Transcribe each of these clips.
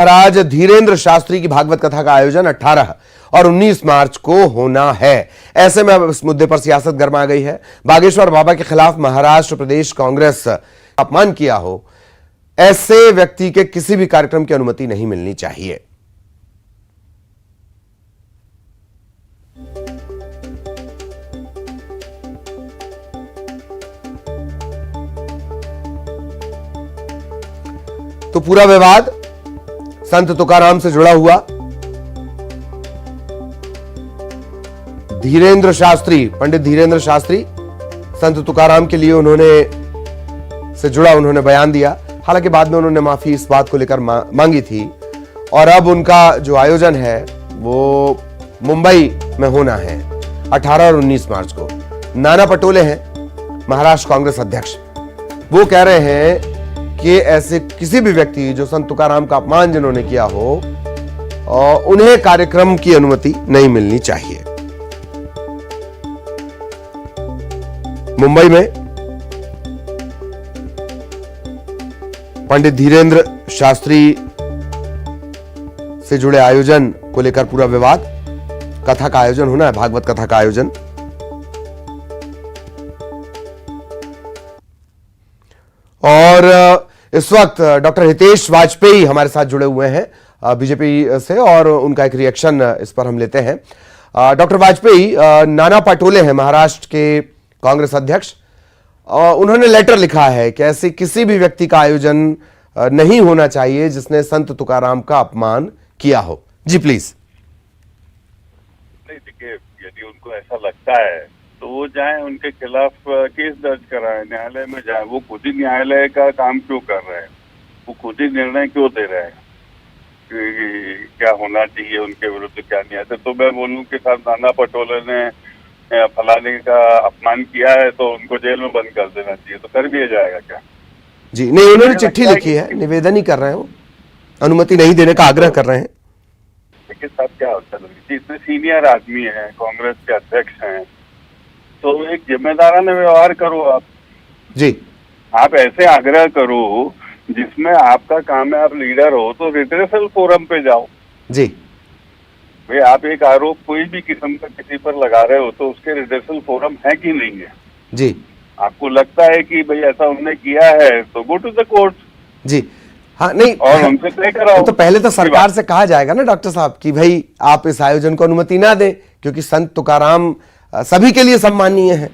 महाराज धीरेन्द्र शास्त्री की भागवत कथा का आयोजन 18 और 19 मार्च को होना है। ऐसे में अब इस मुद्दे पर सियासत गरमा गई है। बागेश्वर बाबा के खिलाफ महाराष्ट्र प्रदेश कांग्रेस अपमान किया हो, ऐसे व्यक्ति के किसी भी कार्यक्रम की अनुमति नहीं मिलनी चाहिए। तो पूरा विवाद संत तुकाराम से जुड़ा हुआ। धीरेन्द्र शास्त्री, पंडित धीरेन्द्र शास्त्री संत तुकाराम के लिए उन्होंने बयान दिया। हालांकि बाद में उन्होंने माफी इस बात को लेकर मांगी थी और अब उनका जो आयोजन है वो मुंबई में होना है 18 और 19 मार्च को। नाना पटोले हैं महाराष्ट्र कांग्रेस अध्यक्ष, वो कह रहे हैं कि ऐसे किसी भी व्यक्ति जो संत तुकाराम का अपमान जिन्होंने किया हो उन्हें कार्यक्रम की अनुमति नहीं मिलनी चाहिए। मुंबई में पंडित धीरेन्द्र शास्त्री से जुड़े आयोजन को लेकर पूरा विवाद। कथा का आयोजन होना है, भागवत कथा का आयोजन। और इस वक्त डॉक्टर हितेश वाजपेयी हमारे साथ जुड़े हुए हैं बीजेपी से और उनका एक रिएक्शन इस पर हम लेते हैं। डॉक्टर वाजपेयी, नाना पटोले हैं महाराष्ट्र के कांग्रेस अध्यक्ष, उन्होंने लेटर लिखा है कि ऐसे किसी भी व्यक्ति का आयोजन नहीं होना चाहिए जिसने संत तुकाराम का अपमान किया हो। जी प्लीज। नहीं, देखिए, यदि उनको ऐसा लगता है तो वो जाएं, उनके खिलाफ केस दर्ज कराएं, न्यायालय में जाएं। वो खुद ही न्यायालय का काम क्यों कर रहे हैं, वो खुद ही निर्णय क्यों दे रहे हैं कि क्या होना चाहिए उनके विरुद्ध, क्या नहीं है। तो मैं बोलूं कि साहब नाना पटोले ने फलाने का अपमान किया है तो उनको जेल में बंद कर देना चाहिए, तो कर दिया जाएगा क्या? जी नहीं, उन्होंने चिट्ठी लिखी है, निवेदन ही कर रहे हैं, अनुमति नहीं देने का आग्रह कर रहे हैं। देखिए साहब, क्या होता है, इतने सीनियर आदमी है, कांग्रेस के अध्यक्ष हैं, तो एक जिम्मेदाराना व्यवहार करो आप। जी, आप ऐसे आग्रह करो जिसमें आपका काम है, आप लीडर हो तो रिड्रेसल फोरम पे जाओ। जी भाई, आप एक आरोप कोई भी किस्म का किसी पर लगा रहे हो तो उसके रिड्रेसल फोरम है कि नहीं है? जी, आपको लगता है कि भाई ऐसा उन्होंने किया है तो गो टू द कोर्ट। जी हाँ, नहीं और उनसे तय कराओ। तो पहले तो सरकार से कहा जाएगा ना डॉक्टर साहब कि भाई आप इस आयोजन को अनुमति ना दें, क्योंकि संत तुकाराम सभी के लिए सम्मानीय है।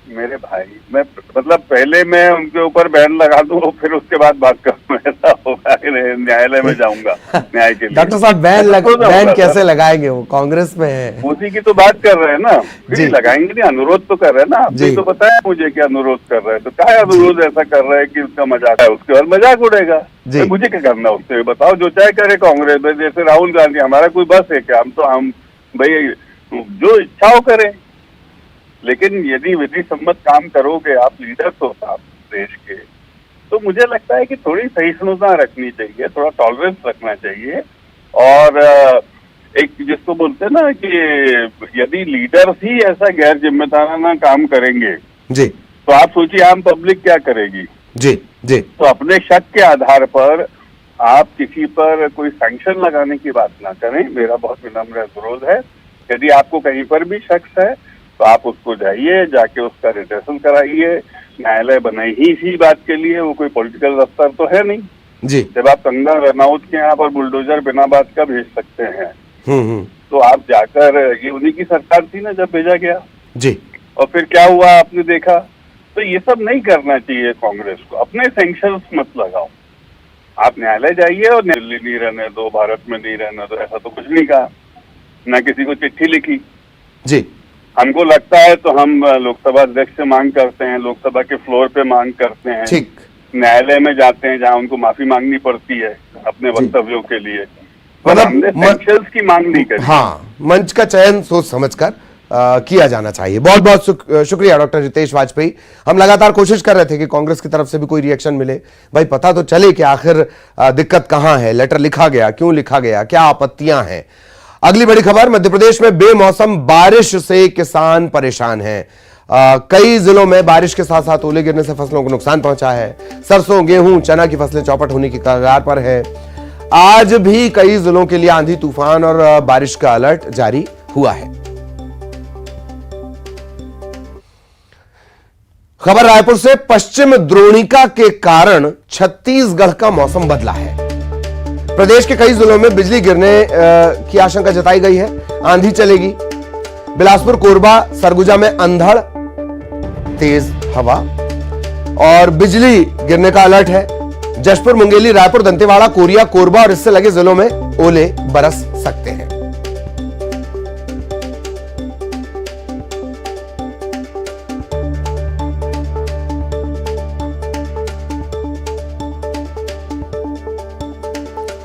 मेरे भाई, मैं मतलब पहले मैं उनके ऊपर बैन लगा दूं और फिर उसके बाद बात करूं, ऐसा होगा कि न्यायालय में जाऊंगा न्याय के लिए। डॉक्टर साहब बैन कैसे लगाएंगे, वो कांग्रेस में है। मोदी की तो बात कर रहे हैं ना, जी लगाएंगे नहीं, अनुरोध तो कर रहे हैं ना। आपने तो बताया मुझे कि अनुरोध कर रहे हैं, तो क्या अनुरोध ऐसा कर रहे हैं कि उसका मजाक है, उसके बाद मजाक उड़ेगा। मुझे क्या करना उससे, बताओ, जो चाहे करे कांग्रेस में। जैसे राहुल गांधी, हमारा कोई बस है क्या? हम भाई जो इच्छा हो करें, लेकिन यदि विधि सम्मत काम करोगे, आप लीडर हो आप देश के, तो मुझे लगता है कि थोड़ी सहिष्णुता रखनी चाहिए, थोड़ा टॉलरेंस रखना चाहिए। और एक जिसको बोलते हैं ना कि यदि लीडर्स ही ऐसा गैर जिम्मेदाराना काम करेंगे जी, तो आप सोचिए आम पब्लिक क्या करेगी। जी जी। तो अपने शक के आधार पर आप किसी पर कोई सैंक्शन लगाने की बात ना करें, मेरा बहुत विनम्र अनुरोध है। यदि आपको कहीं पर भी शक है तो आप उसको जाइए, जाके उसका रिड्रेसल कराइए। न्यायालय बनाई ही इसी बात के लिए, वो कोई पॉलिटिकल दफ्तर तो है नहीं जी। जब आप कंगना रनौत के यहाँ पर बुलडोजर बिना बात का भेज सकते हैं, तो आप जाकर, ये उन्हीं की सरकार थी ना जब भेजा गया जी, और फिर क्या हुआ आपने देखा। तो ये सब नहीं करना चाहिए कांग्रेस को। अपने सैंक्शंस मत लगाओ, आप न्यायालय जाइए और दिल्ली नहीं रहने दो, भारत में नहीं रहने दो, ऐसा तो कुछ नहीं कहा, न किसी को चिट्ठी लिखी। जी, हमको लगता है तो हम लोकसभा अध्यक्ष से मांग करते हैं, लोकसभा के फ्लोर पे मांग करते हैं, ठीक, न्यायालय में जाते हैं जहां उनको माफी मांगनी पड़ती है अपने वक्तव्यों के लिए, मतलब हमने सैंक्शंस की मांग नहीं करी। हाँ, मंच का चयन सोच समझकर किया जाना चाहिए। बहुत बहुत शुक्रिया डॉक्टर हितेश वाजपेयी। हम लगातार कोशिश कर रहे थे कि कांग्रेस की तरफ से भी कोई रिएक्शन मिले, भाई पता तो चले कि आखिर दिक्कत कहां है, लेटर लिखा गया, क्यों लिखा गया, क्या आपत्तियां हैं। अगली बड़ी खबर, मध्य प्रदेश में बेमौसम बारिश से किसान परेशान हैं। कई जिलों में बारिश के साथ साथ ओले गिरने से फसलों को नुकसान पहुंचा है। सरसों, गेहूं, चना की फसलें चौपट होने की कगार पर है। आज भी कई जिलों के लिए आंधी तूफान और बारिश का अलर्ट जारी हुआ है। खबर रायपुर से, पश्चिम द्रोणिका के कारण छत्तीसगढ़ का मौसम बदला है। प्रदेश के कई जिलों में बिजली गिरने की आशंका जताई गई है। आंधी चलेगी। बिलासपुर, कोरबा, सरगुजा में अंधड़, तेज हवा और बिजली गिरने का अलर्ट है। जशपुर, मुंगेली, रायपुर, दंतेवाड़ा, कोरिया, कोरबा और इससे लगे जिलों में ओले बरस सकते हैं।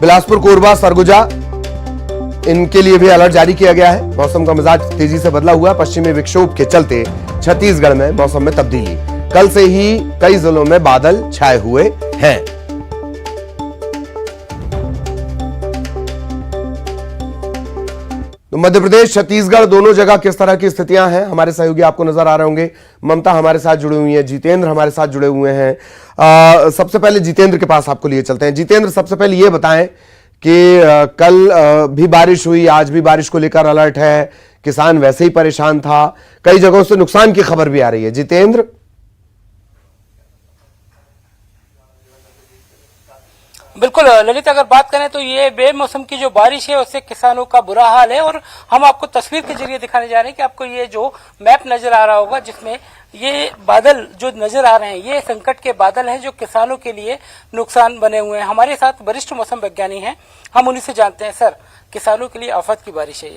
बिलासपुर, कोरबा, सरगुजा, इनके लिए भी अलर्ट जारी किया गया है। मौसम का मिजाज तेजी से बदला हुआ है। पश्चिमी विक्षोभ के चलते छत्तीसगढ़ में मौसम में तब्दीली। कल से ही कई जिलों में बादल छाए हुए हैं। तो मध्य प्रदेश, छत्तीसगढ़ दोनों जगह किस तरह की स्थितियां हैं, हमारे सहयोगी आपको नजर आ रहे होंगे। ममता हमारे साथ जुड़े हुई हैं, जितेंद्र हमारे साथ जुड़े हुए हैं। सबसे पहले जितेंद्र के पास आपको लिए चलते हैं। जितेंद्र, सबसे पहले ये बताएं कि कल भी बारिश हुई, आज भी बारिश को लेकर अलर्ट है। किसान वैसे ही परेशान था, कई जगहों से नुकसान की खबर भी आ रही है। जितेंद्र, बिल्कुल ललित, अगर बात करें तो ये बेमौसम की जो बारिश है उससे किसानों का बुरा हाल है। और हम आपको तस्वीर के जरिए दिखाने जा रहे हैं कि आपको ये जो मैप नजर आ रहा होगा, जिसमें ये बादल जो नजर आ रहे हैं, ये संकट के बादल हैं जो किसानों के लिए नुकसान बने हुए हैं। हमारे साथ वरिष्ठ मौसम विज्ञानी हैं, हम उन्हीं से जानते हैं। सर, किसानों के लिए आफत की बारिश है।